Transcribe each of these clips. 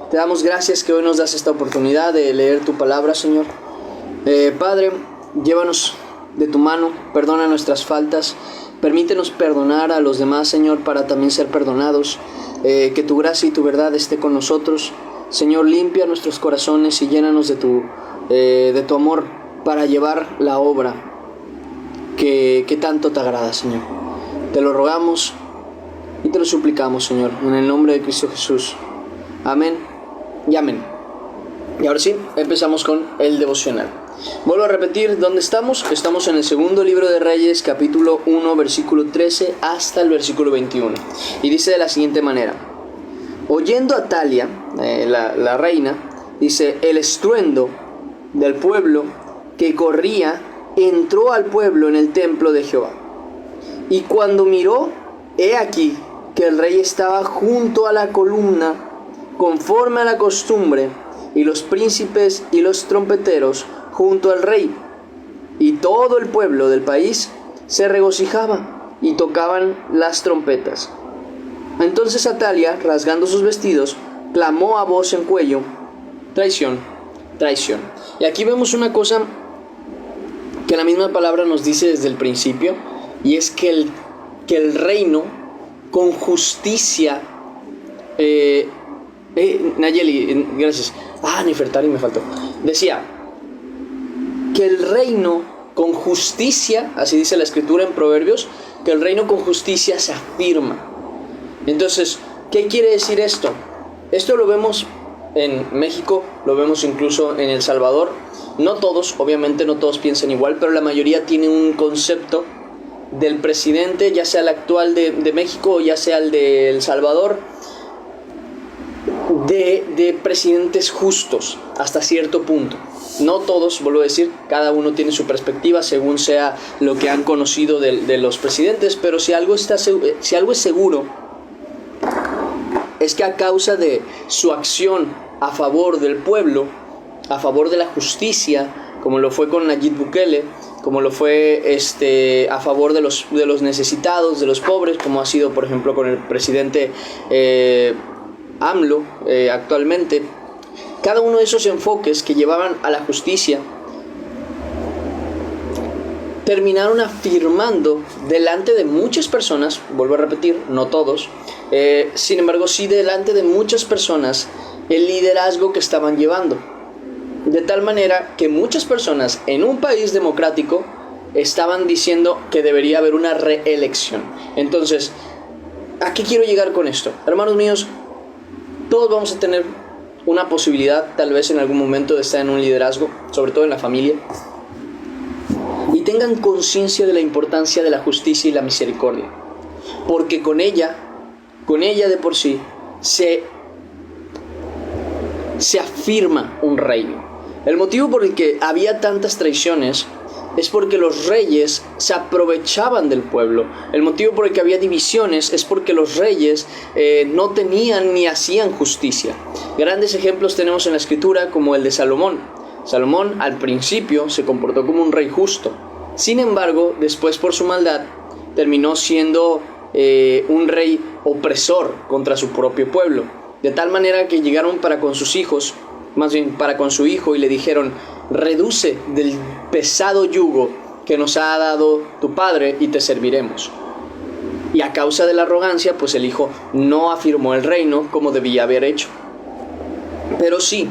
Te damos gracias que hoy nos das esta oportunidad de leer tu palabra, Señor. Padre, llévanos de tu mano, perdona nuestras faltas, permítenos perdonar a los demás, Señor, para también ser perdonados. Que tu gracia y tu verdad esté con nosotros. Señor, limpia nuestros corazones y llénanos de tu amor para llevar la obra que tanto te agrada, Señor. Te lo rogamos y te lo suplicamos, Señor, en el nombre de Cristo Jesús. Amén y amén. Y ahora sí, empezamos con el devocional. Vuelvo a repetir, ¿dónde estamos? Estamos en el segundo libro de Reyes, capítulo 1, versículo 13 hasta el versículo 21. Y dice de la siguiente manera: oyendo Atalia, la reina, dice, el estruendo del pueblo que corría, entró al pueblo en el templo de Jehová. Y cuando miró, he aquí que el rey estaba junto a la columna, conforme a la costumbre, y los príncipes y los trompeteros junto al rey. Y todo el pueblo del país se regocijaba y tocaban las trompetas. Entonces Atalia, rasgando sus vestidos, clamó a voz en cuello: traición, traición. Y aquí vemos una cosa que la misma palabra nos dice desde el principio, y es que el reino con justicia, Nayeli, gracias. Nefertari me faltó. Decía que el reino con justicia, así dice la escritura en Proverbios, que el reino con justicia se afirma. Entonces, ¿qué quiere decir esto? Esto lo vemos en México, lo vemos incluso en El Salvador. No todos, obviamente no todos piensan igual, pero la mayoría tiene un concepto del presidente, ya sea el actual de México o ya sea el de El Salvador, de presidentes justos hasta cierto punto. No todos, vuelvo a decir, cada uno tiene su perspectiva según sea lo que han conocido de los presidentes, pero si algo es seguro, es que a causa de su acción a favor del pueblo, a favor de la justicia, como lo fue con Nayib Bukele, como lo fue a favor de los necesitados, de los pobres, como ha sido por ejemplo con el presidente AMLO actualmente, cada uno de esos enfoques que llevaban a la justicia terminaron afirmando delante de muchas personas, vuelvo a repetir, no todos, sin embargo sí delante de muchas personas, el liderazgo que estaban llevando. De tal manera que muchas personas en un país democrático estaban diciendo que debería haber una reelección. Entonces, ¿a qué quiero llegar con esto? Hermanos míos, todos vamos a tener una posibilidad, tal vez en algún momento, de estar en un liderazgo, sobre todo en la familia. Y tengan conciencia de la importancia de la justicia y la misericordia. Porque con ella de por sí, se afirma un reino. El motivo por el que había tantas traiciones es porque los reyes se aprovechaban del pueblo. El motivo por el que había divisiones es porque los reyes no tenían ni hacían justicia. Grandes ejemplos tenemos en la escritura como el de Salomón. Salomón al principio se comportó como un rey justo. Sin embargo, después por su maldad terminó siendo un rey opresor contra su propio pueblo. De tal manera que llegaron para con sus hijos, más bien para con su hijo, y le dijeron: reduce del pesado yugo que nos ha dado tu padre y te serviremos. Y a causa de la arrogancia, pues el hijo no afirmó el reino como debía haber hecho. Pero sí,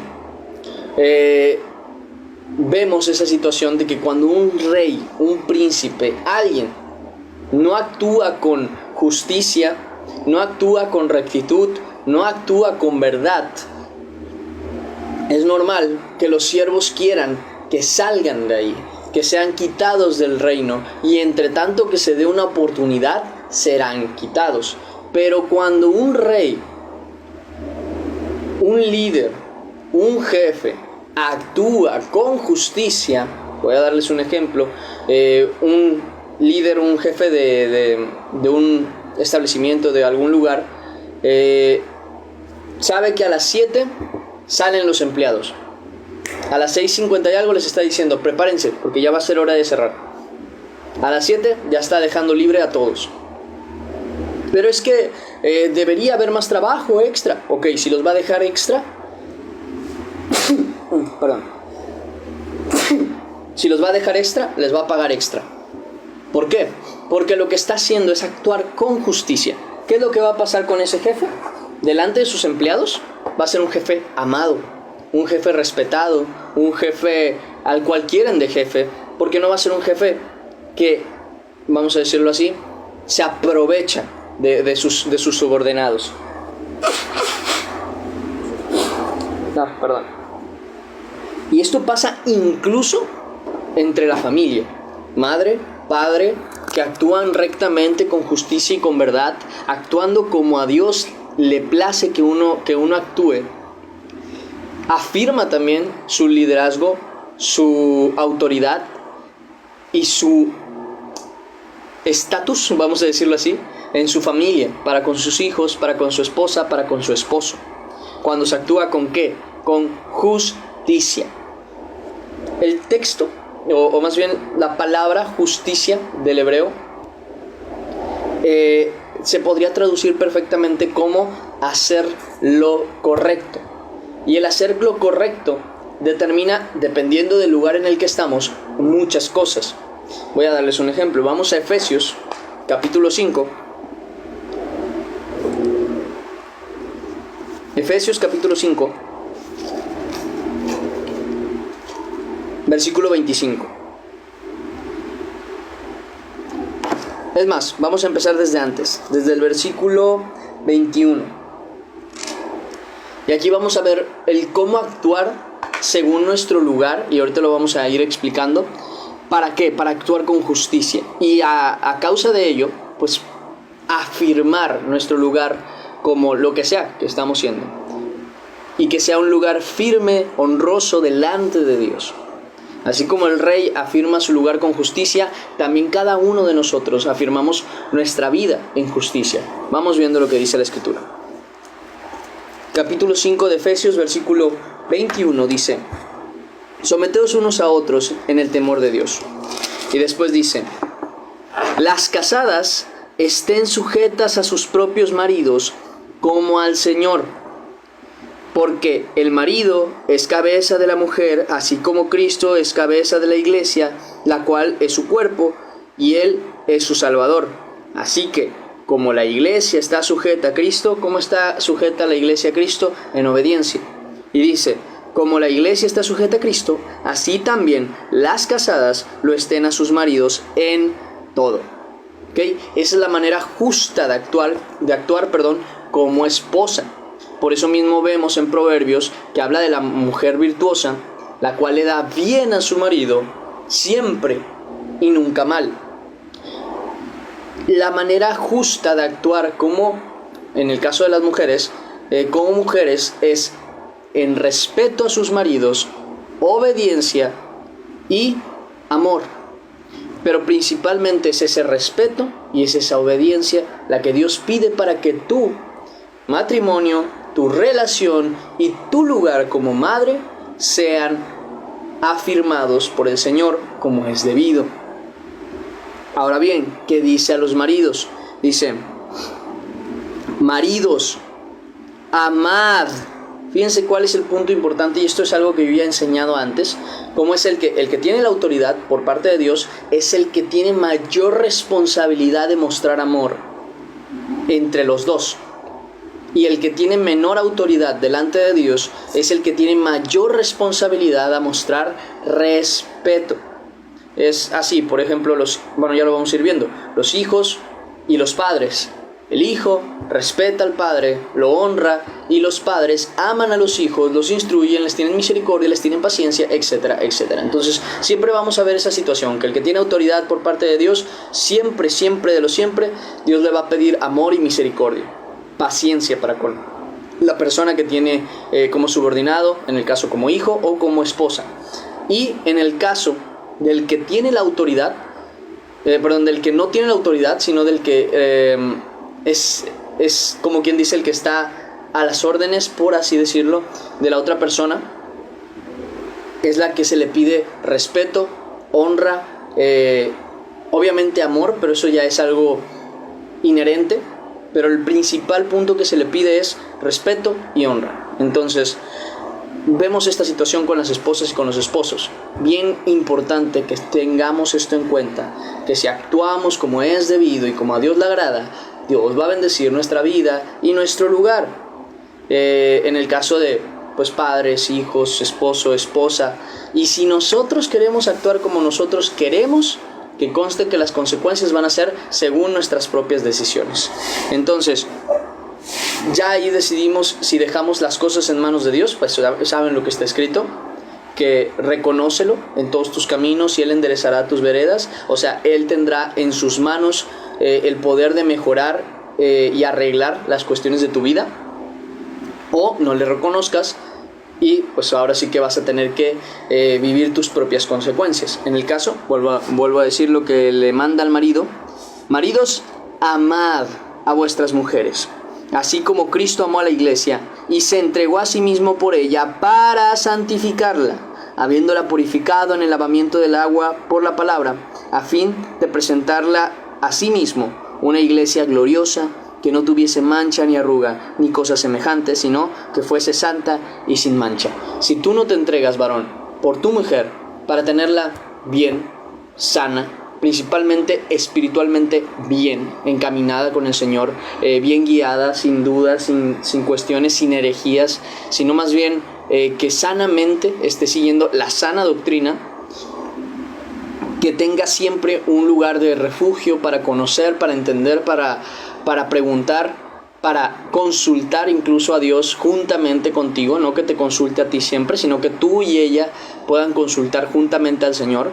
vemos esa situación de que cuando un rey, un príncipe, alguien no actúa con justicia, no actúa con rectitud, no actúa con verdad, es normal que los siervos quieran que salgan de ahí, que sean quitados del reino, y entre tanto que se dé una oportunidad, serán quitados. Pero cuando un rey, un líder, un jefe, actúa con justicia, voy a darles un ejemplo, un líder, un jefe de un establecimiento, de algún lugar, sabe que a las 7 salen los empleados. A las 6:50 y algo les está diciendo: prepárense, porque ya va a ser hora de cerrar. A las 7 ya está dejando libre a todos. Pero es que debería haber más trabajo extra. Ok, si los va a dejar extra, Perdón. Si los va a dejar extra, les va a pagar extra. ¿Por qué? Porque lo que está haciendo es actuar con justicia. ¿Qué es lo que va a pasar con ese jefe? Delante de sus empleados va a ser un jefe amado, un jefe respetado, un jefe al cual quieren de jefe, porque no va a ser un jefe que, vamos a decirlo así, se aprovecha de sus subordinados. Perdón. Y esto pasa incluso entre la familia, madre, padre, que actúan rectamente, con justicia y con verdad, actuando como a Dios le place que uno actúe. Afirma también su liderazgo, su autoridad y su estatus, vamos a decirlo así, en su familia, para con sus hijos, para con su esposa, para con su esposo. Cuando se actúa ¿con qué? Con justicia. El texto, o más bien la palabra justicia del hebreo, se podría traducir perfectamente como hacer lo correcto. Y el hacer lo correcto determina, dependiendo del lugar en el que estamos, muchas cosas. Voy a darles un ejemplo. Vamos a Efesios, capítulo 5. Efesios, capítulo 5, versículo 25. Es más, vamos a empezar desde antes, desde el versículo 21. Y aquí vamos a ver el cómo actuar según nuestro lugar, y ahorita lo vamos a ir explicando. ¿Para qué? Para actuar con justicia. Y a causa de ello, pues afirmar nuestro lugar como lo que sea que estamos siendo. Y que sea un lugar firme, honroso delante de Dios. Así como el rey afirma su lugar con justicia, también cada uno de nosotros afirmamos nuestra vida en justicia. Vamos viendo lo que dice la Escritura. Capítulo 5 de Efesios, versículo 21 dice: someteos unos a otros en el temor de Dios. Y después dice: las casadas estén sujetas a sus propios maridos como al Señor, porque el marido es cabeza de la mujer, así como Cristo es cabeza de la iglesia, la cual es su cuerpo, y Él es su Salvador. Así que, como la iglesia está sujeta a Cristo, ¿cómo está sujeta la iglesia a Cristo? En obediencia. Y dice: como la iglesia está sujeta a Cristo, así también las casadas lo estén a sus maridos en todo. ¿Okay? Esa es la manera justa de actuar, como esposa. Por eso mismo vemos en Proverbios que habla de la mujer virtuosa, la cual le da bien a su marido siempre y nunca mal. La manera justa de actuar como, en el caso de las mujeres, como mujeres, es en respeto a sus maridos, obediencia y amor. Pero principalmente es ese respeto y es esa obediencia la que Dios pide para que tu matrimonio, tu relación y tu lugar como madre sean afirmados por el Señor como es debido. Ahora bien, ¿qué dice a los maridos? Dice: maridos, amad. Fíjense cuál es el punto importante, y esto es algo que yo ya he enseñado antes, cómo es el que tiene la autoridad por parte de Dios, es el que tiene mayor responsabilidad de mostrar amor entre los dos. Y el que tiene menor autoridad delante de Dios es el que tiene mayor responsabilidad a mostrar respeto. Es así, por ejemplo, ya lo vamos a ir viendo, los hijos y los padres. El hijo respeta al padre, lo honra, y los padres aman a los hijos, los instruyen, les tienen misericordia, les tienen paciencia, etcétera, etcétera. Entonces, siempre vamos a ver esa situación, que el que tiene autoridad por parte de Dios, siempre, Dios le va a pedir amor y misericordia, paciencia para con la persona que tiene como subordinado, en el caso como hijo o como esposa. Y en el caso del que tiene la autoridad, del que no tiene la autoridad, sino del que es como quien dice el que está a las órdenes, por así decirlo, de la otra persona, es la que se le pide respeto, honra, obviamente amor, pero eso ya es algo inherente, pero el principal punto que se le pide es respeto y honra. Entonces, vemos esta situación con las esposas y con los esposos. Bien importante que tengamos esto en cuenta, que si actuamos como es debido y como a Dios le agrada, Dios va a bendecir nuestra vida y nuestro lugar. En el caso de pues padres, hijos, esposo, esposa, y si nosotros queremos actuar como nosotros queremos, que conste que las consecuencias van a ser según nuestras propias decisiones. Entonces, ya ahí decidimos si dejamos las cosas en manos de Dios, pues saben lo que está escrito, que reconócelo en todos tus caminos y Él enderezará tus veredas. O sea, Él tendrá en sus manos el poder de mejorar y arreglar las cuestiones de tu vida. O no le reconozcas y pues ahora sí que vas a tener que vivir tus propias consecuencias. En el caso, vuelvo a decir lo que le manda al marido: maridos, amad a vuestras mujeres, así como Cristo amó a la iglesia y se entregó a sí mismo por ella para santificarla, habiéndola purificado en el lavamiento del agua por la palabra, a fin de presentarla a sí mismo una iglesia gloriosa, que no tuviese mancha ni arruga, ni cosa semejante, sino que fuese santa y sin mancha. Si tú no te entregas, varón, por tu mujer, para tenerla bien, sana, principalmente espiritualmente bien, encaminada con el Señor, bien guiada, sin dudas, sin cuestiones, sin herejías, sino más bien que sanamente esté siguiendo la sana doctrina, que tenga siempre un lugar de refugio para conocer, para entender, para preguntar, para consultar incluso a Dios juntamente contigo, no que te consulte a ti siempre, sino que tú y ella puedan consultar juntamente al Señor.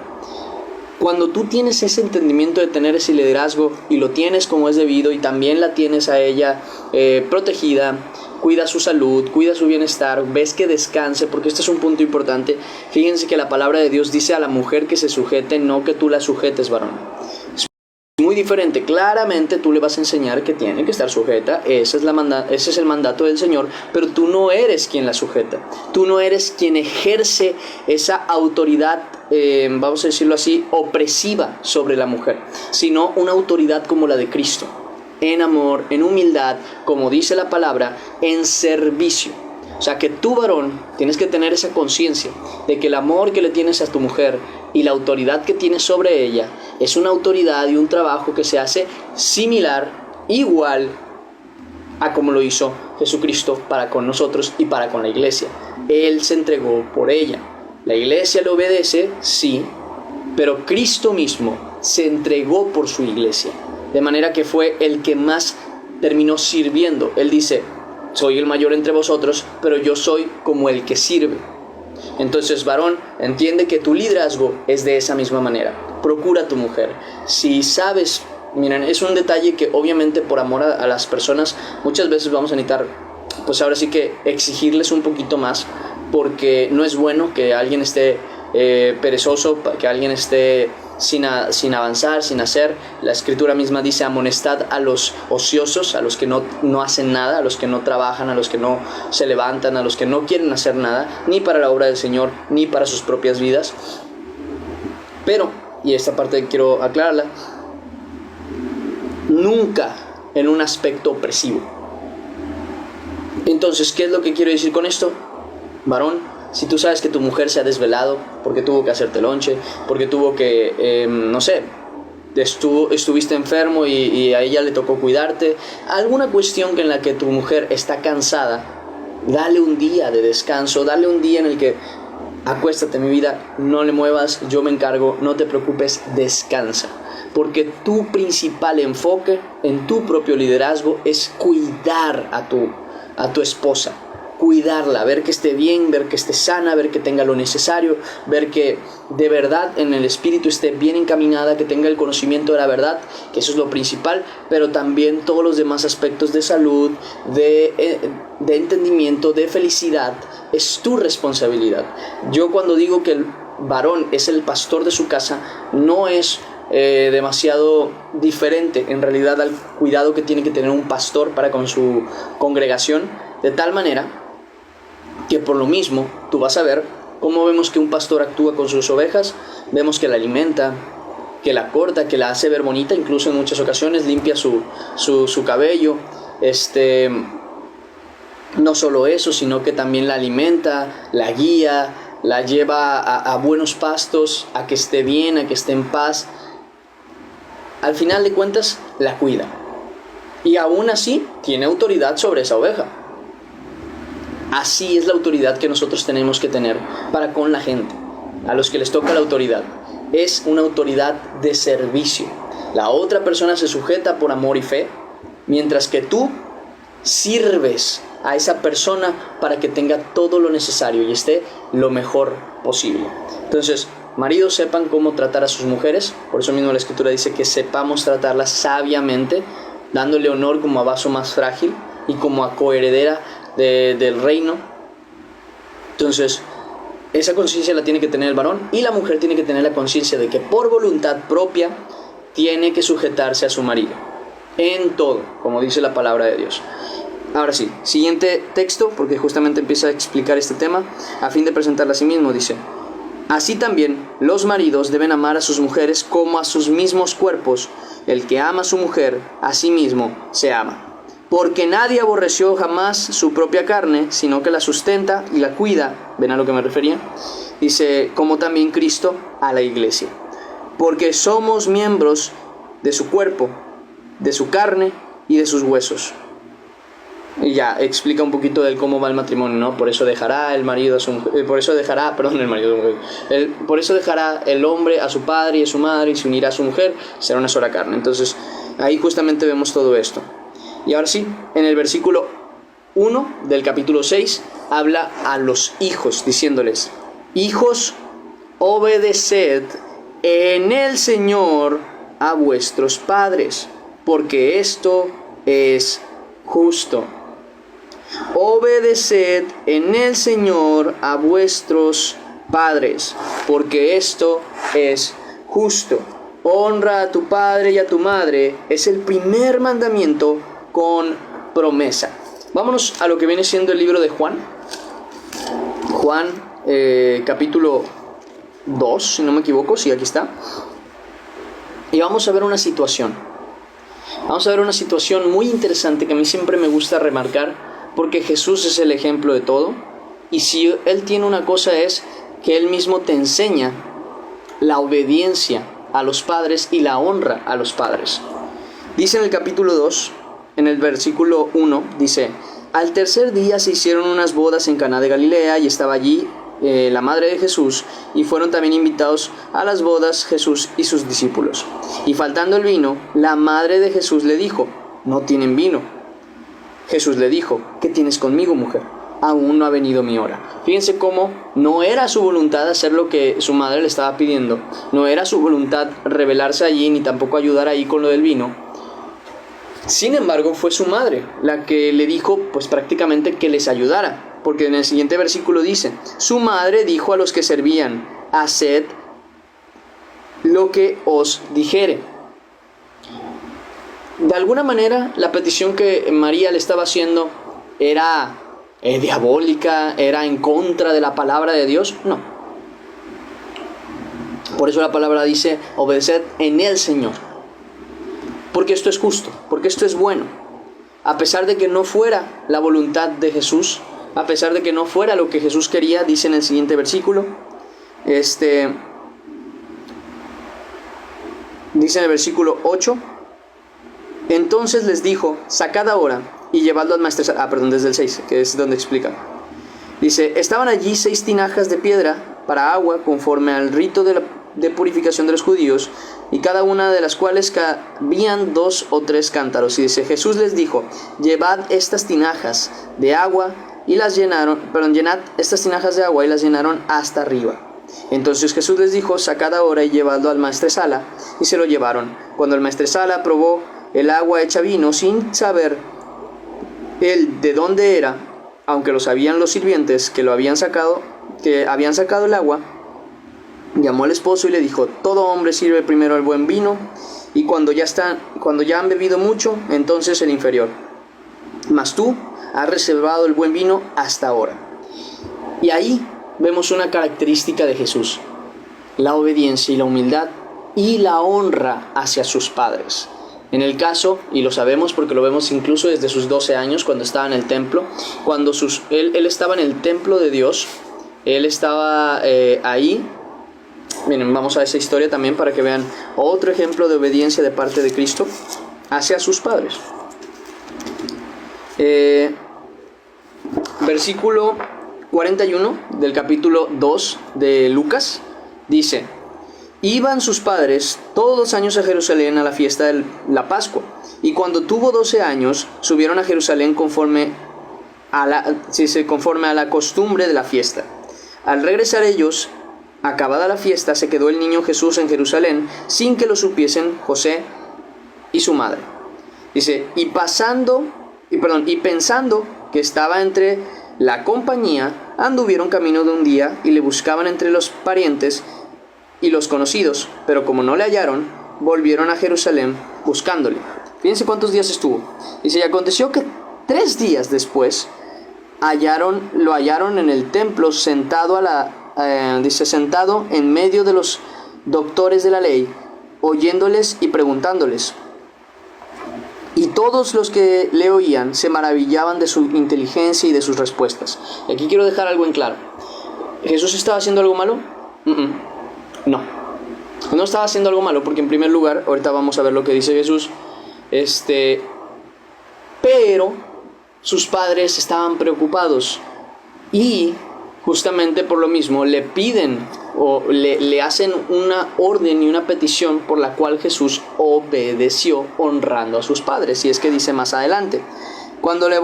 Cuando tú tienes ese entendimiento de tener ese liderazgo y lo tienes como es debido y también la tienes a ella protegida, cuida su salud, cuida su bienestar, ves que descanse, porque este es un punto importante. Fíjense que la palabra de Dios dice a la mujer que se sujete, no que tú la sujetes, varón. Es muy diferente. Claramente tú le vas a enseñar que tiene que estar sujeta, ese es el mandato del Señor, pero tú no eres quien la sujeta. Tú no eres quien ejerce esa autoridad, vamos a decirlo así, opresiva sobre la mujer, sino una autoridad como la de Cristo, en amor, en humildad, como dice la palabra, en servicio. O sea que tú, varón, tienes que tener esa conciencia de que el amor que le tienes a tu mujer y la autoridad que tienes sobre ella es una autoridad y un trabajo que se hace similar, igual a como lo hizo Jesucristo para con nosotros y para con la iglesia. Él se entregó por ella. La iglesia le obedece, sí, pero Cristo mismo se entregó por su iglesia, de manera que fue el que más terminó sirviendo. Él dice: soy el mayor entre vosotros, pero yo soy como el que sirve. Entonces, varón, entiende que tu liderazgo es de esa misma manera. Procura a tu mujer. Si sabes, miren, es un detalle que obviamente por amor a las personas muchas veces vamos a necesitar, pues ahora sí que exigirles un poquito más, porque no es bueno que alguien esté perezoso, que alguien esté sin avanzar, sin hacer. La escritura misma dice: amonestad a los ociosos, a los que no hacen nada, a los que no trabajan, a los que no se levantan, a los que no quieren hacer nada, ni para la obra del Señor, ni para sus propias vidas. Pero, y esta parte quiero aclararla, nunca en un aspecto opresivo. Entonces, ¿qué es lo que quiero decir con esto? Varón, si tú sabes que tu mujer se ha desvelado porque tuvo que hacerte lonche, porque tuvo que, no sé, estuviste enfermo y a ella le tocó cuidarte, alguna cuestión en la que tu mujer está cansada, dale un día de descanso, dale un día en el que acuéstate, mi vida, no le muevas, yo me encargo, no te preocupes, descansa. Porque tu principal enfoque en tu propio liderazgo es cuidar a tu esposa, cuidarla, ver que esté bien, ver que esté sana, ver que tenga lo necesario, ver que de verdad en el espíritu esté bien encaminada, que tenga el conocimiento de la verdad, que eso es lo principal, pero también todos los demás aspectos de salud, de entendimiento, de felicidad, es tu responsabilidad. Yo cuando digo que el varón es el pastor de su casa, no es demasiado diferente en realidad al cuidado que tiene que tener un pastor para con su congregación, de tal manera que por lo mismo tú vas a ver cómo vemos que un pastor actúa con sus ovejas. Vemos que la alimenta, que la corta, que la hace ver bonita, incluso en muchas ocasiones limpia su cabello, No solo eso, sino que también la alimenta, la guía, la lleva a buenos pastos, a que esté bien, a que esté en paz. Al final de cuentas, la cuida. Y aún así, tiene autoridad sobre esa oveja. Así es la autoridad que nosotros tenemos que tener para con la gente, a los que les toca la autoridad. Es una autoridad de servicio. La otra persona se sujeta por amor y fe, mientras que tú sirves a esa persona para que tenga todo lo necesario y esté lo mejor posible. Entonces, maridos, sepan cómo tratar a sus mujeres. Por eso mismo la Escritura dice que sepamos tratarlas sabiamente, dándole honor como a vaso más frágil y como a coheredera del reino. Entonces, esa conciencia la tiene que tener el varón, y la mujer tiene que tener la conciencia de que por voluntad propia tiene que sujetarse a su marido en todo, como dice la palabra de Dios. Ahora sí, siguiente texto, porque justamente empieza a explicar este tema a fin de presentarla a sí mismo. Dice: así también los maridos deben amar a sus mujeres como a sus mismos cuerpos. El que ama a su mujer, a sí mismo se ama. Porque nadie aborreció jamás su propia carne, sino que la sustenta y la cuida. ¿Ven a lo que me refería? Dice, como también Cristo a la iglesia. Porque somos miembros de su cuerpo, de su carne y de sus huesos. Y ya explica un poquito de cómo va el matrimonio, ¿no? Por eso dejará el marido a su mujer, por eso dejará el hombre a su padre y a su madre, y se unirá a su mujer, será una sola carne. Entonces, ahí justamente vemos todo esto. Y ahora sí, en el versículo 1 del capítulo 6, habla a los hijos, diciéndoles: hijos, obedeced en el Señor a vuestros padres, porque esto es justo. Obedeced en el Señor a vuestros padres, porque esto es justo. Honra a tu padre y a tu madre es el primer mandamiento con promesa. Vámonos a lo que viene siendo el libro de Juan. Juan, capítulo 2, si no me equivoco, sí, aquí está. Y vamos a ver una situación. Vamos a ver una situación muy interesante que a mí siempre me gusta remarcar, porque Jesús es el ejemplo de todo. Y si Él tiene una cosa, es que Él mismo te enseña la obediencia a los padres y la honra a los padres. Dice en el capítulo 2, en el versículo 1, dice: al tercer día se hicieron unas bodas en Caná de Galilea, y estaba allí la madre de Jesús, y fueron también invitados a las bodas Jesús y sus discípulos. Y faltando el vino, la madre de Jesús le dijo: no tienen vino. Jesús le dijo: ¿qué tienes conmigo, mujer? Aún no ha venido mi hora. Fíjense cómo no era su voluntad hacer lo que su madre le estaba pidiendo. No era su voluntad rebelarse allí, ni tampoco ayudar ahí con lo del vino. Sin embargo, fue su madre la que le dijo, pues prácticamente, que les ayudara. Porque en el siguiente versículo dice: su madre dijo a los que servían: haced lo que os dijere. De alguna manera, la petición que María le estaba haciendo era diabólica, era en contra de la palabra de Dios. No. Por eso la palabra dice: obedeced en el Señor. Porque esto es justo, porque esto es bueno. A pesar de que no fuera la voluntad de Jesús, a pesar de que no fuera lo que Jesús quería, dice en el siguiente versículo, dice en el versículo 8, entonces les dijo: sacad ahora y llevadlo al maestresala. Desde el 6, que es donde explica. Dice: estaban allí 6 tinajas de piedra para agua, conforme al rito de purificación de los judíos, y cada una de las cuales cabían 2 o 3 cántaros. Y dice: Jesús les dijo: llevad estas tinajas de agua, y las llenaron, llenad estas tinajas de agua, y las llenaron hasta arriba. Entonces Jesús les dijo: sacad ahora y llevadlo al maestresala. Y se lo llevaron. Cuando el maestresala probó el agua hecha vino, sin saber él de dónde era, aunque lo sabían los sirvientes que habían sacado el agua, llamó al esposo y le dijo: todo hombre sirve primero el buen vino, y cuando ya han bebido mucho, entonces el inferior. Mas tú has reservado el buen vino hasta ahora. Y ahí vemos una característica de Jesús: la obediencia y la humildad y la honra hacia sus padres. En el caso, y lo sabemos porque lo vemos incluso desde sus 12 años, cuando estaba en el templo, cuando él estaba en el templo de Dios, él estaba ahí. Miren, vamos a esa historia también para que vean otro ejemplo de obediencia de parte de Cristo hacia sus padres. Versículo 41 del capítulo 2 de Lucas dice: iban sus padres todos los años a Jerusalén a la fiesta de la Pascua, y cuando tuvo 12 años subieron a Jerusalén conforme a la costumbre de la fiesta. Al regresar ellos, acabada la fiesta, se quedó el niño Jesús en Jerusalén sin que lo supiesen José y su madre. Dice, y pensando que estaba entre la compañía, anduvieron camino de un día y le buscaban entre los parientes y los conocidos, pero como no le hallaron, volvieron a Jerusalén buscándole. Fíjense cuántos días estuvo. Dice, y aconteció que 3 días después lo hallaron en el templo sentado sentado en medio de los doctores de la ley, oyéndoles y preguntándoles. Y todos los que le oían se maravillaban de su inteligencia y de sus respuestas. Y aquí quiero dejar algo en claro. ¿Jesús estaba haciendo algo malo? No. No estaba haciendo algo malo, porque en primer lugar, ahorita vamos a ver lo que dice Jesús, pero sus padres estaban preocupados y justamente por lo mismo le piden o le hacen una orden y una petición por la cual Jesús obedeció honrando a sus padres. Y es que dice más adelante, cuando le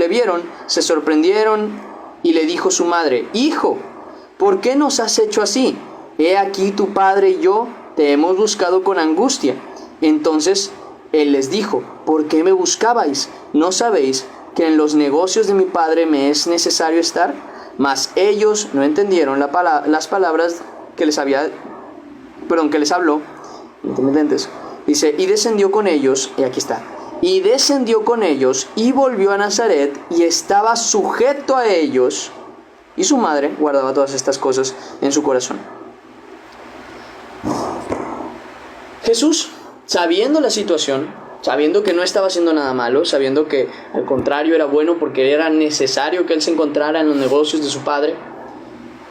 vieron, se sorprendieron y le dijo su madre, hijo, ¿por qué nos has hecho así? He aquí tu padre y yo te hemos buscado con angustia. Entonces él les dijo, ¿por qué me buscabais? ¿No sabéis que en los negocios de mi padre me es necesario estar? Mas ellos no entendieron las palabras que les habló. Intermitentes. Dice, y descendió con ellos, y aquí está, y descendió con ellos y volvió a Nazaret y estaba sujeto a ellos, y su madre guardaba todas estas cosas en su corazón. Jesús, sabiendo la situación, sabiendo que no estaba haciendo nada malo, sabiendo que al contrario era bueno porque era necesario que él se encontrara en los negocios de su padre,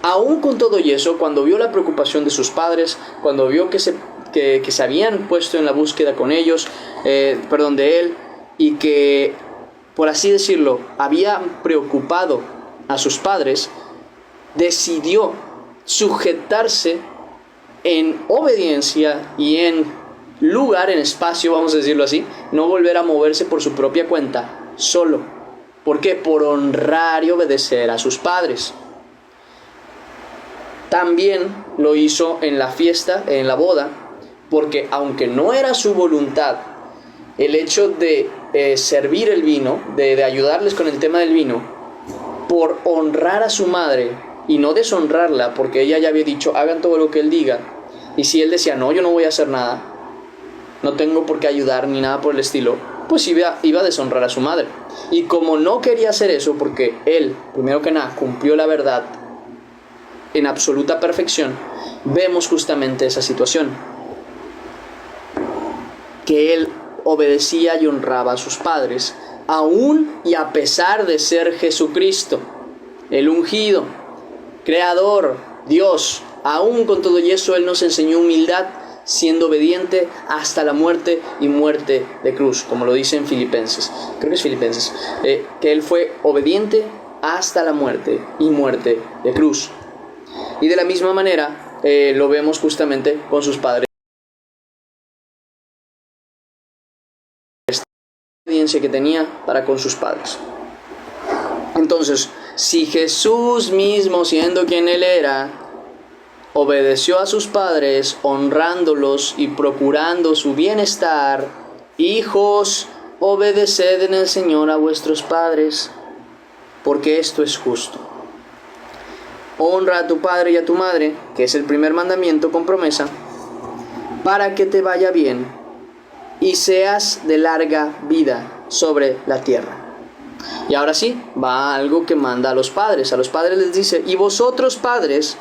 aún con todo y eso, cuando vio la preocupación de sus padres, cuando vio que se habían puesto en la búsqueda con ellos, de él, y que, por así decirlo, había preocupado a sus padres, decidió sujetarse en obediencia y en lugar, en espacio, vamos a decirlo así, no volver a moverse por su propia cuenta, solo. ¿Por qué? Por honrar y obedecer a sus padres. También lo hizo en la fiesta, en la boda, porque aunque no era su voluntad el hecho de servir el vino, de ayudarles con el tema del vino, por honrar a su madre y no deshonrarla, porque ella ya había dicho, hagan todo lo que él diga, y si él decía, no, yo no voy a hacer nada, no tengo por qué ayudar ni nada por el estilo, pues iba a deshonrar a su madre. Y como no quería hacer eso, porque él, primero que nada, cumplió la verdad en absoluta perfección, vemos justamente esa situación, que él obedecía y honraba a sus padres, aún y a pesar de ser Jesucristo, el ungido, Creador, Dios. Aún con todo y eso, él nos enseñó humildad, siendo obediente hasta la muerte y muerte de cruz, como lo dice en Filipenses, creo que es Filipenses, que él fue obediente hasta la muerte y muerte de cruz. Y de la misma manera lo vemos justamente con sus padres. La obediencia que tenía para con sus padres. Entonces, si Jesús mismo, siendo quien él era, obedeció a sus padres, honrándolos y procurando su bienestar, hijos, obedeced en el Señor a vuestros padres, porque esto es justo. Honra a tu padre y a tu madre, que es el primer mandamiento con promesa, para que te vaya bien y seas de larga vida sobre la tierra. Y ahora sí, va algo que manda a los padres. A los padres les dice, y vosotros padres,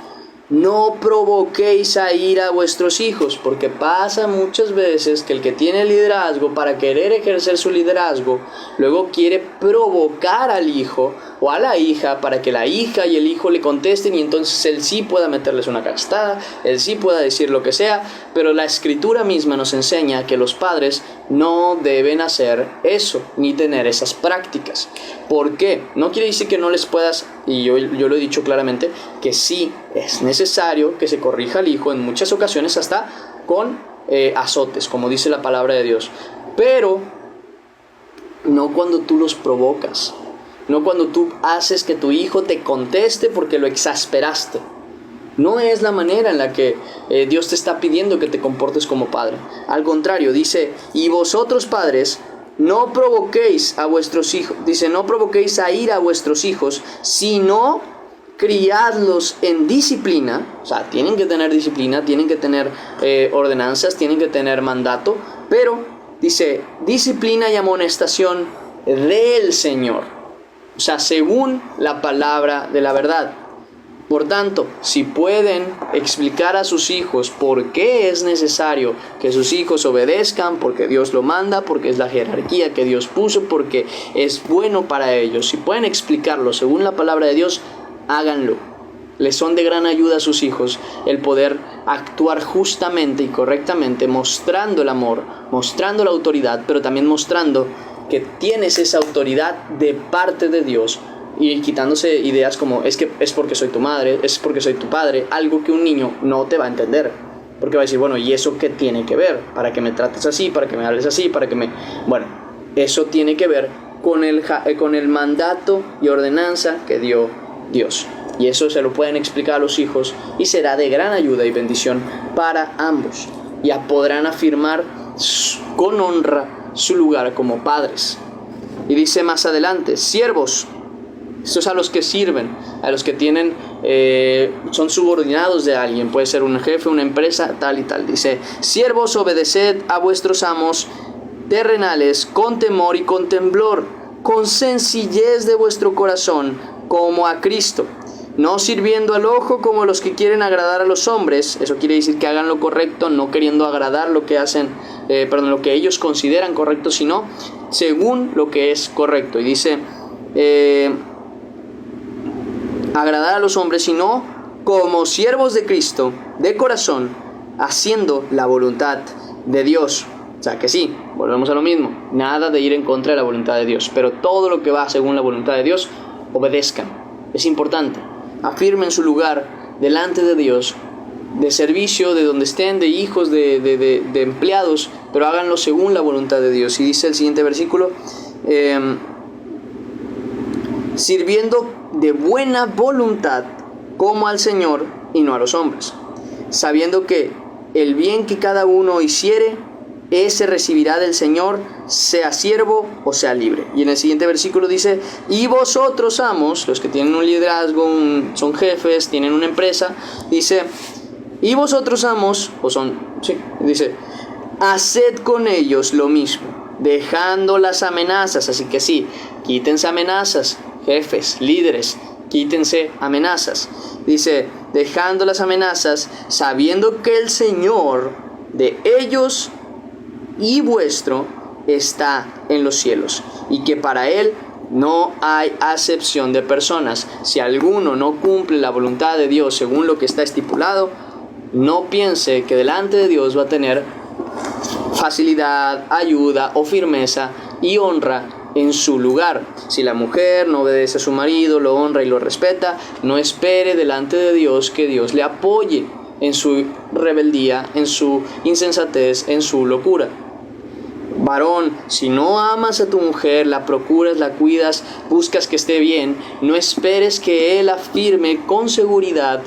no provoquéis a ira a vuestros hijos, porque pasa muchas veces que el que tiene liderazgo, para querer ejercer su liderazgo, luego quiere provocar al hijo o a la hija para que la hija y el hijo le contesten, y entonces él sí pueda meterles una cachetada, él sí pueda decir lo que sea. Pero la Escritura misma nos enseña que los padres no deben hacer eso, ni tener esas prácticas. ¿Por qué? No quiere decir que no les puedas, y yo lo he dicho claramente, que sí es necesario que se corrija al hijo en muchas ocasiones, hasta con azotes, como dice la palabra de Dios. Pero no cuando tú los provocas, no cuando tú haces que tu hijo te conteste porque lo exasperaste. No es la manera en la que Dios te está pidiendo que te comportes como padre. Al contrario, dice, y vosotros padres, no provoquéis a vuestros hijos, dice, no provoquéis a ira a vuestros hijos, sino criadlos en disciplina. O sea, tienen que tener disciplina, tienen que tener ordenanzas, tienen que tener mandato, pero dice, disciplina y amonestación del Señor. O sea, según la palabra de la verdad. Por tanto, si pueden explicar a sus hijos por qué es necesario que sus hijos obedezcan, porque Dios lo manda, porque es la jerarquía que Dios puso, porque es bueno para ellos, si pueden explicarlo según la palabra de Dios, háganlo. Les son de gran ayuda a sus hijos el poder actuar justamente y correctamente, mostrando el amor, mostrando la autoridad, pero también mostrando que tienes esa autoridad de parte de Dios, y quitándose ideas como es que es porque soy tu madre, es porque soy tu padre, algo que un niño no te va a entender, porque va a decir, bueno, ¿y eso qué tiene que ver? ¿Para que me trates así? ¿Para que me hables así? ¿Para que me...? Bueno, eso tiene que ver con el mandato y ordenanza que dio Dios, y eso se lo pueden explicar a los hijos y será de gran ayuda y bendición para ambos. Ya podrán afirmar con honra su lugar como padres. Y dice más adelante, siervos, estos a los que sirven, a los que tienen, son subordinados de alguien, puede ser un jefe, una empresa, tal y tal. Dice, siervos, obedeced a vuestros amos terrenales con temor y con temblor, con sencillez de vuestro corazón, como a Cristo, no sirviendo al ojo como los que quieren agradar a los hombres. Eso quiere decir que hagan lo correcto, no queriendo agradar lo que hacen, lo que ellos consideran correcto, sino según lo que es correcto. Y dice, agradar a los hombres, sino como siervos de Cristo, de corazón, haciendo la voluntad de Dios. O sea que sí, volvemos a lo mismo, nada de ir en contra de la voluntad de Dios, pero todo lo que va según la voluntad de Dios, obedezcan. Es importante. Afirmen su lugar delante de Dios, de servicio, de donde estén, de hijos, de empleados, pero háganlo según la voluntad de Dios. Y dice el siguiente versículo, sirviendo de buena voluntad como al Señor y no a los hombres, sabiendo que el bien que cada uno hiciere, ese recibirá del Señor, sea siervo o sea libre. Y en el siguiente versículo dice, y vosotros amos, los que tienen un liderazgo, son jefes, tienen una empresa, dice, y vosotros amos, dice, haced con ellos lo mismo, dejando las amenazas. Así que sí, quítense amenazas, jefes, líderes, quítense amenazas. Dice, dejando las amenazas, sabiendo que el Señor de ellos y vuestro está en los cielos, y que para Él no hay acepción de personas. Si alguno no cumple la voluntad de Dios según lo que está estipulado, no piense que delante de Dios va a tener facilidad, ayuda o firmeza y honra en su lugar. Si la mujer no obedece a su marido, lo honra y lo respeta, no espere delante de Dios que Dios le apoye en su rebeldía, en su insensatez, en su locura. Varón, si no amas a tu mujer, la procuras, la cuidas, buscas que esté bien, no esperes que Él afirme con seguridad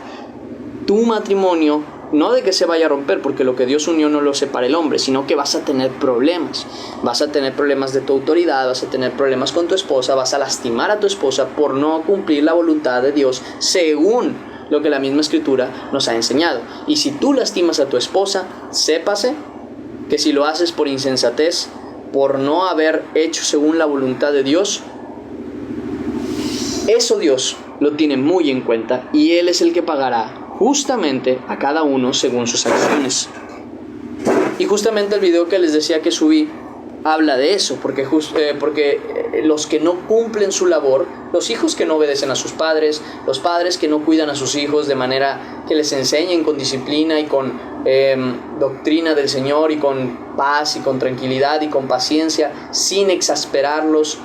tu matrimonio, no de que se vaya a romper, porque lo que Dios unió no lo separa el hombre, sino que vas a tener problemas. Vas a tener problemas de tu autoridad, vas a tener problemas con tu esposa, vas a lastimar a tu esposa por no cumplir la voluntad de Dios según lo que la misma Escritura nos ha enseñado. Y si tú lastimas a tu esposa, sépase que si lo haces por insensatez, por no haber hecho según la voluntad de Dios, eso Dios lo tiene muy en cuenta y Él es el que pagará justamente a cada uno según sus acciones. Y justamente el video que les decía que subí habla de eso, porque los que no cumplen su labor, los hijos que no obedecen a sus padres, los padres que no cuidan a sus hijos de manera que les enseñen con disciplina y con doctrina del Señor y con paz y con tranquilidad y con paciencia, sin exasperarlos,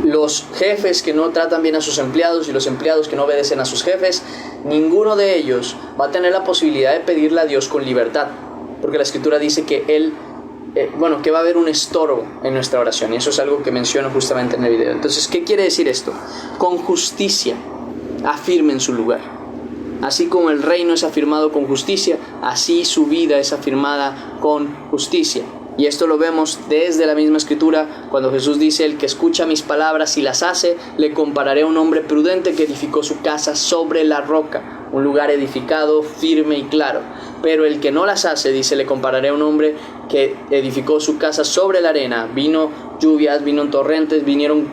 los jefes que no tratan bien a sus empleados y los empleados que no obedecen a sus jefes, ninguno de ellos va a tener la posibilidad de pedirle a Dios con libertad, porque la Escritura dice que que va a haber un estorbo en nuestra oración, y eso es algo que menciono justamente en el video. Entonces, ¿qué quiere decir esto? Con justicia afirmen su lugar. Así como el reino es afirmado con justicia, así su vida es afirmada con justicia. Y esto lo vemos desde la misma Escritura, cuando Jesús dice: el que escucha mis palabras y las hace, le compararé a un hombre prudente que edificó su casa sobre la roca, un lugar edificado, firme y claro. Pero el que no las hace, dice, le compararé a un hombre que edificó su casa sobre la arena. Vino lluvias, vino torrentes, vinieron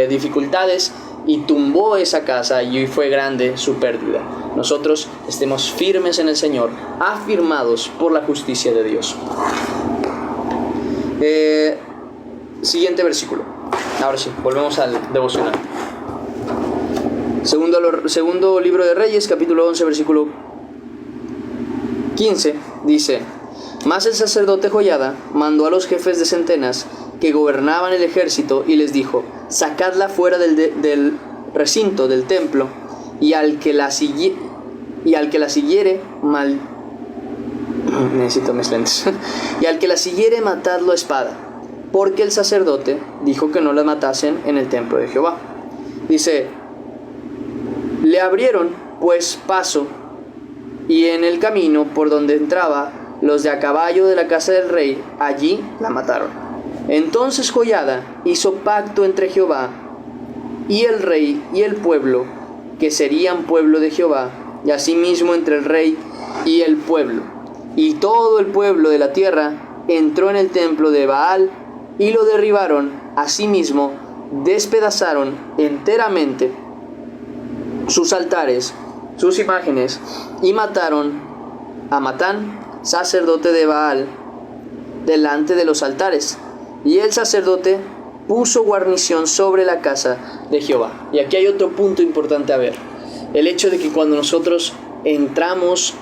dificultades y tumbó esa casa, y fue grande su pérdida. Nosotros estemos firmes en el Señor, afirmados por la justicia de Dios. Siguiente versículo. Ahora sí, volvemos al devocional. Segundo libro de Reyes, capítulo 11, versículo 15, dice: Mas el sacerdote Joiada mandó a los jefes de centenas que gobernaban el ejército y les dijo: sacadla fuera del recinto del templo, y al que la siguiere necesito mis lentes. Y al que la siguiere, matadlo a espada, porque el sacerdote dijo que no la matasen en el templo de Jehová. Dice: le abrieron pues paso, y en el camino por donde entraba los de a caballo de la casa del rey, allí la mataron. Entonces Joiada hizo pacto entre Jehová y el rey y el pueblo, que serían pueblo de Jehová, y asimismo entre el rey y el pueblo. Y todo el pueblo de la tierra entró en el templo de Baal y lo derribaron. Asimismo despedazaron enteramente sus altares, sus imágenes, y mataron a Matán, sacerdote de Baal, delante de los altares. Y el sacerdote puso guarnición sobre la casa de Jehová. Y aquí hay otro punto importante a ver: el hecho de que cuando nosotros entramos,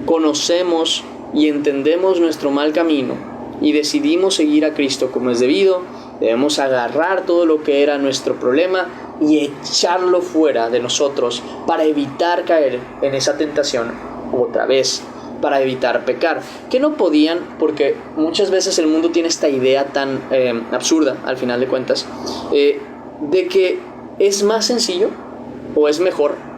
conocemos y entendemos nuestro mal camino y decidimos seguir a Cristo como es debido, debemos agarrar todo lo que era nuestro problema y echarlo fuera de nosotros para evitar caer en esa tentación otra vez, para evitar pecar, que no podían, porque muchas veces el mundo tiene esta idea tan absurda, al final de cuentas, de que es más sencillo o es mejor,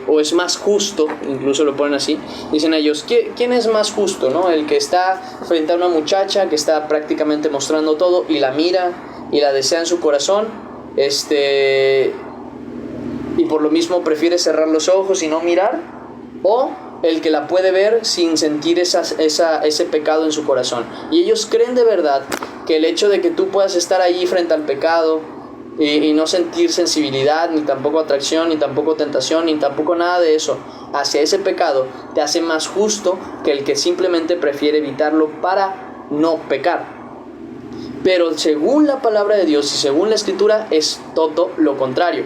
o es más justo, incluso lo ponen así, dicen ellos: ¿quién es más justo, no? El que está frente a una muchacha que está prácticamente mostrando todo y la mira y la desea en su corazón, y por lo mismo prefiere cerrar los ojos y no mirar, o el que la puede ver sin sentir ese pecado en su corazón. Y ellos creen de verdad que el hecho de que tú puedas estar ahí frente al pecado y no sentir sensibilidad, ni tampoco atracción, ni tampoco tentación, ni tampoco nada de eso hacia ese pecado, te hace más justo que el que simplemente prefiere evitarlo para no pecar. Pero según la palabra de Dios y según la Escritura es todo lo contrario.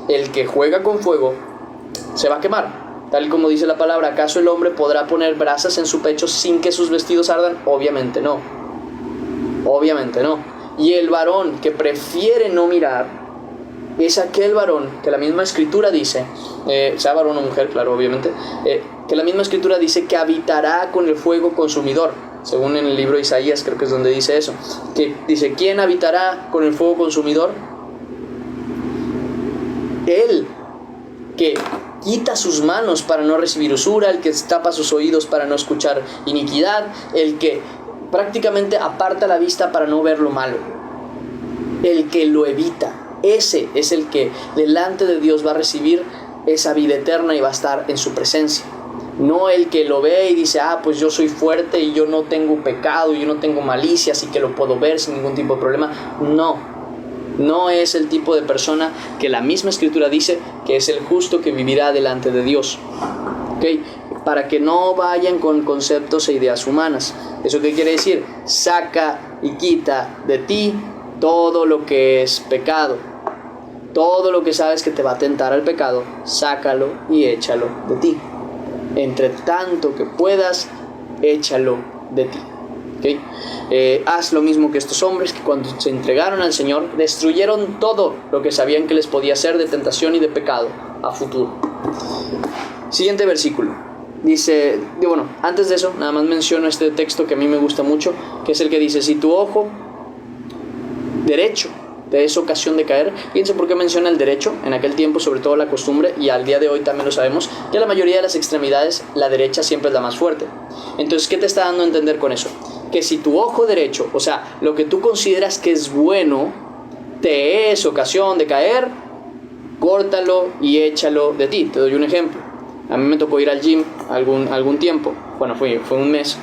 El que juega con fuego se va a quemar. Tal como dice la palabra: ¿acaso el hombre podrá poner brasas en su pecho sin que sus vestidos ardan? Obviamente no. Obviamente no. Y el varón que prefiere no mirar es aquel varón que la misma Escritura dice, sea varón o mujer, claro, obviamente, que la misma Escritura dice que habitará con el fuego consumidor. Según en el libro de Isaías, creo que es donde dice eso, que dice: ¿quién habitará con el fuego consumidor? Él que quita sus manos para no recibir usura, el que tapa sus oídos para no escuchar iniquidad, el que prácticamente aparta la vista para no ver lo malo, el que lo evita. Ese es el que delante de Dios va a recibir esa vida eterna y va a estar en su presencia. No el que lo ve y dice: pues yo soy fuerte y yo no tengo pecado, yo no tengo malicia, así que lo puedo ver sin ningún tipo de problema. No. No es el tipo de persona que la misma Escritura dice que es el justo que vivirá delante de Dios. ¿Okay? Para que no vayan con conceptos e ideas humanas. ¿Eso qué quiere decir? Saca y quita de ti todo lo que es pecado. Todo lo que sabes que te va a tentar al pecado, sácalo y échalo de ti. Entre tanto que puedas, échalo de ti. ¿Okay? Haz lo mismo que estos hombres que cuando se entregaron al Señor destruyeron todo lo que sabían que les podía hacer de tentación y de pecado a futuro. Siguiente versículo. Dice, bueno, antes de eso, nada más menciono este texto que a mí me gusta mucho, que es el que dice, si tu ojo derecho te es ocasión de caer. Fíjense por qué menciona el derecho. En aquel tiempo, sobre todo la costumbre, y al día de hoy también lo sabemos, que la mayoría de las extremidades, la derecha siempre es la más fuerte. Entonces, ¿qué te está dando a entender con eso? Que si tu ojo derecho, o sea, lo que tú consideras que es bueno, te es ocasión de caer, córtalo y échalo de ti. Te doy un ejemplo. A mí me tocó ir al gym algún tiempo. Bueno, fue un mes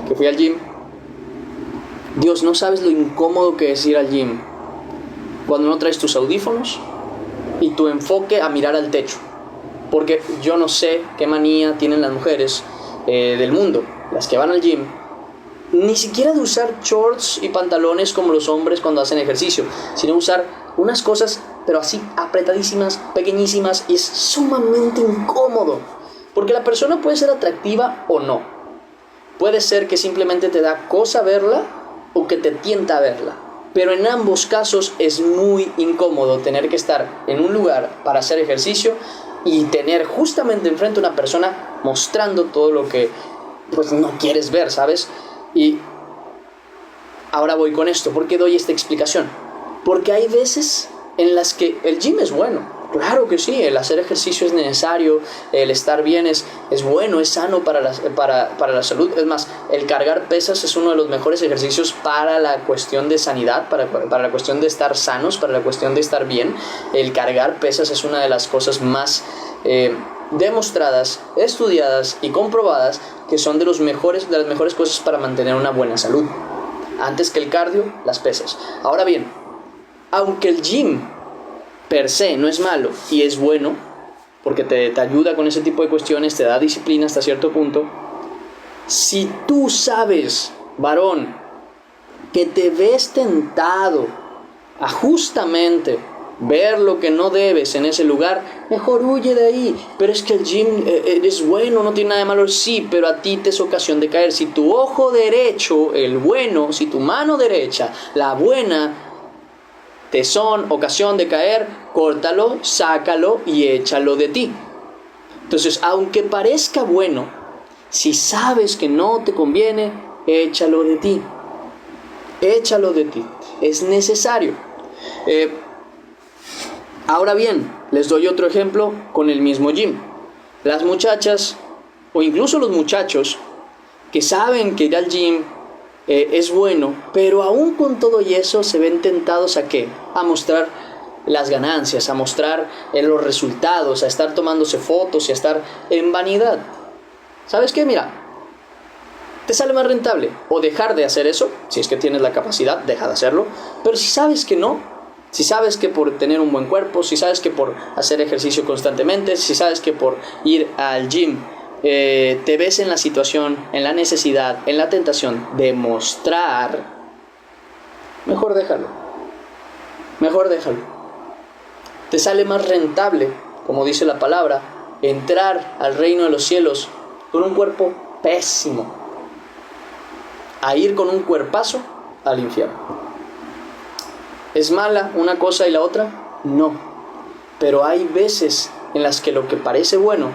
que fui al gym. Dios, no sabes lo incómodo que es ir al gym cuando no traes tus audífonos y tu enfoque a mirar al techo. Porque yo no sé qué manía tienen las mujeres del mundo, las que van al gym, ni siquiera de usar shorts y pantalones como los hombres cuando hacen ejercicio, sino usar unas cosas, pero así apretadísimas, pequeñísimas, y es sumamente incómodo. Porque la persona puede ser atractiva o no. Puede ser que simplemente te da cosa verla o que te tienta a verla. Pero en ambos casos es muy incómodo tener que estar en un lugar para hacer ejercicio y tener justamente enfrente a una persona mostrando todo lo que pues no quieres ver, ¿sabes? Y ahora voy con esto. ¿Por qué doy esta explicación? Porque hay veces en las que el gym es bueno. Claro que sí, el hacer ejercicio es necesario, el estar bien es bueno, es sano para la salud. Es más, el cargar pesas es uno de los mejores ejercicios para la cuestión de sanidad, para la cuestión de estar sanos, para la cuestión de estar bien. El cargar pesas es una de las cosas más demostradas, estudiadas y comprobadas que son de las mejores cosas para mantener una buena salud. Antes que el cardio, las pesas. Ahora bien, aunque el gym per se no es malo y es bueno, porque te ayuda con ese tipo de cuestiones, te da disciplina hasta cierto punto, si tú sabes, varón, que te ves tentado a justamente ver lo que no debes en ese lugar, mejor huye de ahí. Pero es que el gym es bueno, no tiene nada de malo. Sí, pero a ti te es ocasión de caer. Si tu ojo derecho, el bueno, si tu mano derecha, la buena, te son ocasión de caer, córtalo, sácalo y échalo de ti. Entonces, aunque parezca bueno, si sabes que no te conviene, échalo de ti. Échalo de ti. Es necesario. Ahora bien, les doy otro ejemplo con el mismo gym. Las muchachas, o incluso los muchachos, que saben que ir al gym es bueno, pero aún con todo y eso se ven tentados ¿a qué? A mostrar las ganancias, a mostrar los resultados, a estar tomándose fotos y a estar en vanidad. ¿Sabes qué? Mira, te sale más rentable o dejar de hacer eso, si es que tienes la capacidad, deja de hacerlo. Pero si sabes que no, si sabes que por tener un buen cuerpo, si sabes que por hacer ejercicio constantemente, si sabes que por ir al gym te ves en la situación, en la necesidad, en la tentación de mostrar, mejor déjalo. Mejor déjalo. Te sale más rentable, como dice la palabra, entrar al reino de los cielos con un cuerpo pésimo, a ir con un cuerpazo al infierno. ¿Es mala una cosa y la otra? No. Pero hay veces en las que lo que parece bueno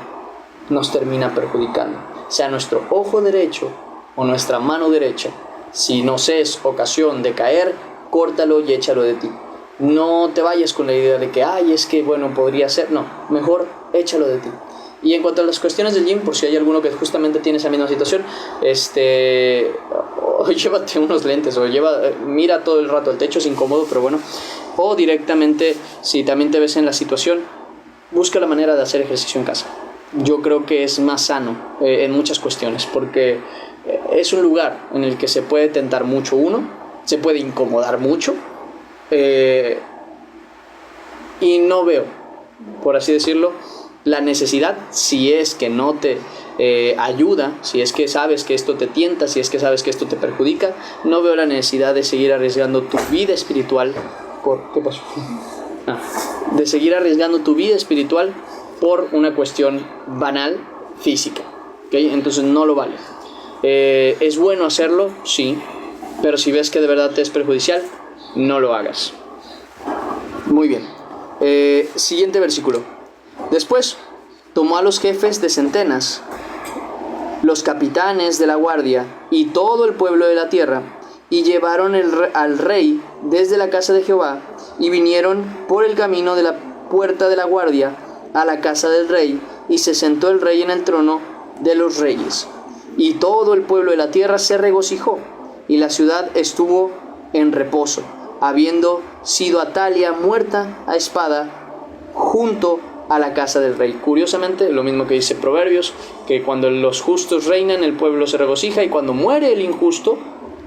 nos termina perjudicando. Sea nuestro ojo derecho o nuestra mano derecha. Si nos es ocasión de caer, córtalo y échalo de ti. No te vayas con la idea de que, es que bueno, podría ser. No, mejor échalo de ti. Y en cuanto a las cuestiones del gym, por si hay alguno que justamente tiene esa misma situación, llévate unos lentes o mira todo el rato al techo, es incómodo, pero bueno. O directamente, si también te ves en la situación, busca la manera de hacer ejercicio en casa. Yo creo que es más sano en muchas cuestiones, porque es un lugar en el que se puede tentar mucho uno, se puede incomodar mucho, y no veo, por así decirlo, la necesidad, si es que no te ayuda, si es que sabes que esto te tienta, si es que sabes que esto te perjudica, no veo la necesidad de seguir arriesgando tu vida espiritual ¿qué pasó? De seguir arriesgando tu vida espiritual por una cuestión banal, física, ¿okay? Entonces no lo vale. ¿Es bueno hacerlo? Sí, pero si ves que de verdad te es perjudicial, no lo hagas. Muy bien. Siguiente versículo. Después tomó a los jefes de centenas, los capitanes de la guardia y todo el pueblo de la tierra, y llevaron al rey desde la casa de Jehová, y vinieron por el camino de la puerta de la guardia a la casa del rey, y se sentó el rey en el trono de los reyes. Y todo el pueblo de la tierra se regocijó, y la ciudad estuvo en reposo, habiendo sido Atalia muerta a espada junto a la casa del rey. Curiosamente, lo mismo que dice Proverbios, que cuando los justos reinan, el pueblo se regocija, y cuando muere el injusto,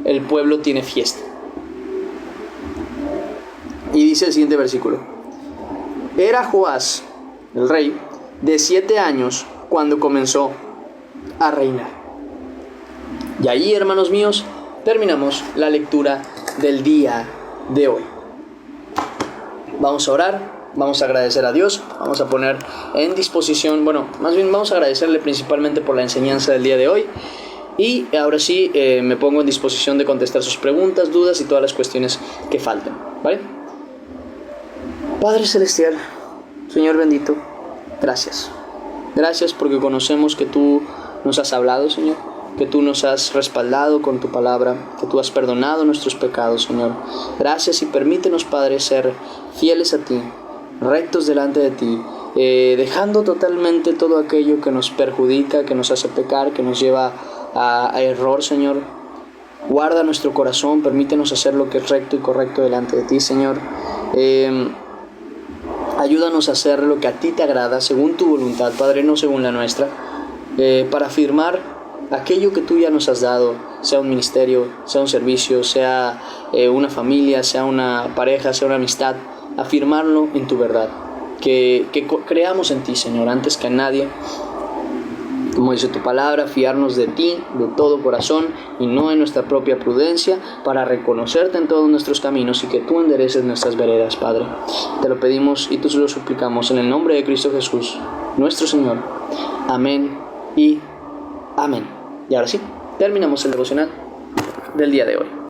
el pueblo tiene fiesta. Y dice el siguiente versículo: era Joás, el rey, de 7 años cuando comenzó a reinar. Y ahí, hermanos míos, terminamos la lectura del día de hoy. Vamos a orar, vamos a agradecer a Dios, vamos a poner en disposición, más bien vamos a agradecerle principalmente por la enseñanza del día de hoy. Y ahora sí, me pongo en disposición de contestar sus preguntas, dudas y todas las cuestiones que falten, ¿vale? Padre Celestial, Señor bendito, gracias. Gracias porque conocemos que tú nos has hablado, Señor, que tú nos has respaldado con tu palabra, que tú has perdonado nuestros pecados, Señor. Gracias, y permítenos, Padre, ser fieles a ti, rectos delante de ti, dejando totalmente todo aquello que nos perjudica, que nos hace pecar, que nos lleva a error, Señor. Guarda nuestro corazón, permítenos hacer lo que es recto y correcto delante de ti, Señor. Ayúdanos a hacer lo que a ti te agrada, según tu voluntad, Padre, no según la nuestra, para afirmar aquello que tú ya nos has dado, sea un ministerio, sea un servicio, sea una familia, sea una pareja, sea una amistad, afirmarlo en tu verdad, que creamos en ti, Señor, antes que a nadie. Como dice tu palabra, fiarnos de ti de todo corazón y no en nuestra propia prudencia, para reconocerte en todos nuestros caminos y que tú endereces nuestras veredas, Padre. Te lo pedimos y te lo suplicamos en el nombre de Cristo Jesús, nuestro Señor. Amén y amén. Y ahora sí, terminamos el devocional del día de hoy.